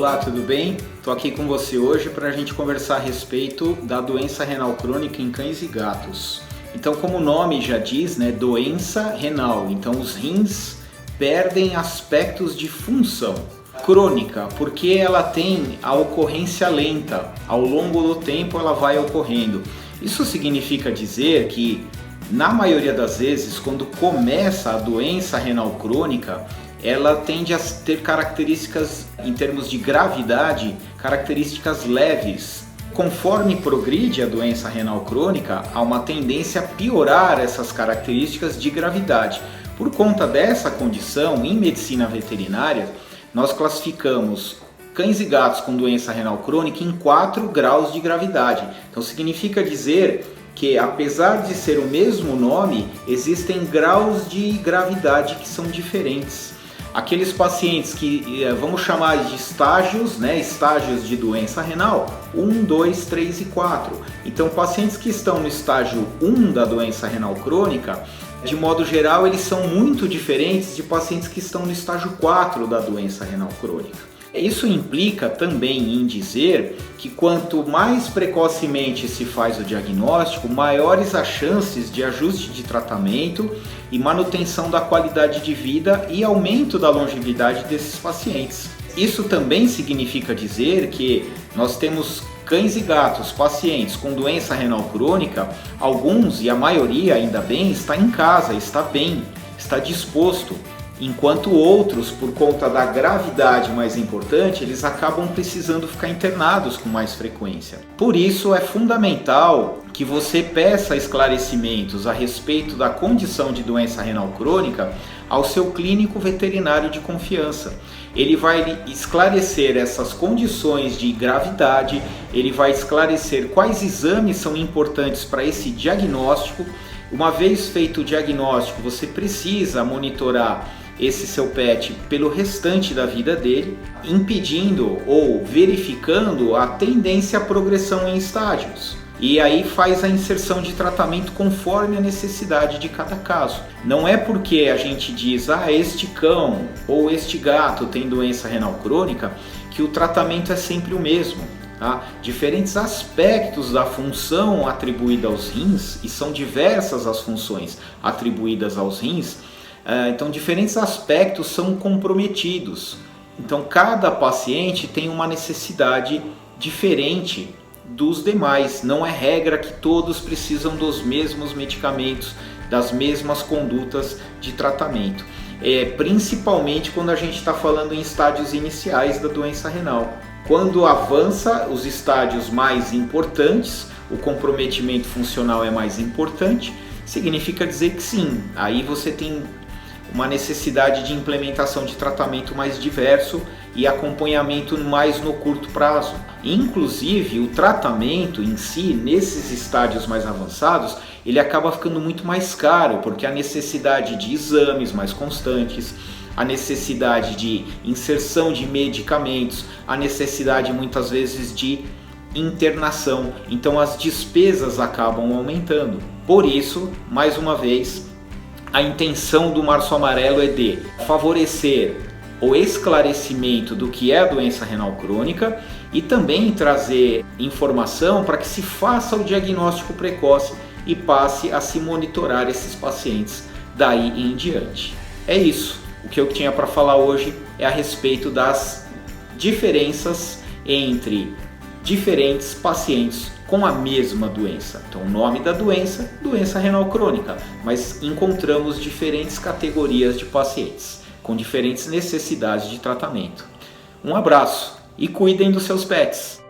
Olá, tudo bem? Estou aqui com você hoje para a gente conversar a respeito da doença renal crônica em cães e gatos. Então, como o nome já diz, né, doença renal. Então, os rins perdem aspectos de função crônica, porque ela tem a ocorrência lenta. Ao longo do tempo ela vai ocorrendo. Isso significa dizer que, na maioria das vezes, quando começa a doença renal crônica, ela tende a ter características, em termos de gravidade, características leves. Conforme progride a doença renal crônica, há uma tendência a piorar essas características de gravidade. Por conta dessa condição, em medicina veterinária, nós classificamos cães e gatos com doença renal crônica em 4 graus de gravidade. Então significa dizer que, apesar de ser o mesmo nome, existem graus de gravidade que são diferentes. Aqueles pacientes que vamos chamar de estágios, né, estágios de doença renal, 1, 2, 3 e 4. Então, pacientes que estão no estágio 1 da doença renal crônica, de modo geral, eles são muito diferentes de pacientes que estão no estágio 4 da doença renal crônica. Isso implica também em dizer que quanto mais precocemente se faz o diagnóstico, maiores as chances de ajuste de tratamento e manutenção da qualidade de vida e aumento da longevidade desses pacientes. Isso também significa dizer que nós temos cães e gatos, pacientes com doença renal crônica, alguns e a maioria, ainda bem, está em casa, está bem, está disposto. Enquanto outros, por conta da gravidade mais importante, eles acabam precisando ficar internados com mais frequência. Por isso é fundamental que você peça esclarecimentos a respeito da condição de doença renal crônica ao seu clínico veterinário de confiança. Ele vai esclarecer essas condições de gravidade, ele vai esclarecer quais exames são importantes para esse diagnóstico. Uma vez feito o diagnóstico, você precisa monitorar esse seu pet pelo restante da vida dele, impedindo ou verificando a tendência à progressão em estágios. E aí faz a inserção de tratamento conforme a necessidade de cada caso. Não é porque a gente diz, este cão ou este gato tem doença renal crônica, que o tratamento é sempre o mesmo. Tá? Diferentes aspectos da função atribuída aos rins, e são diversas as funções atribuídas aos rins, então diferentes aspectos são comprometidos. Então cada paciente tem uma necessidade diferente dos demais. Não é regra que todos precisam dos mesmos medicamentos, das mesmas condutas de tratamento. Principalmente quando a gente está falando em estádios iniciais da doença renal. Quando avança os estádios mais importantes, o comprometimento funcional é mais importante, significa dizer que sim, aí você tem uma necessidade de implementação de tratamento mais diverso e acompanhamento mais no curto prazo. Inclusive, o tratamento em si, nesses estádios mais avançados, ele acaba ficando muito mais caro, porque a necessidade de exames mais constantes, a necessidade de inserção de medicamentos, a necessidade muitas vezes de internação. Então as despesas acabam aumentando. Por isso, mais uma vez, a intenção do Março Amarelo é de favorecer o esclarecimento do que é a doença renal crônica e também trazer informação para que se faça o diagnóstico precoce e passe a se monitorar esses pacientes daí em diante. É isso. O que eu tinha para falar hoje é a respeito das diferenças entre diferentes pacientes com a mesma doença. Então o nome da doença, doença renal crônica, mas encontramos diferentes categorias de pacientes com diferentes necessidades de tratamento. Um abraço e cuidem dos seus pets!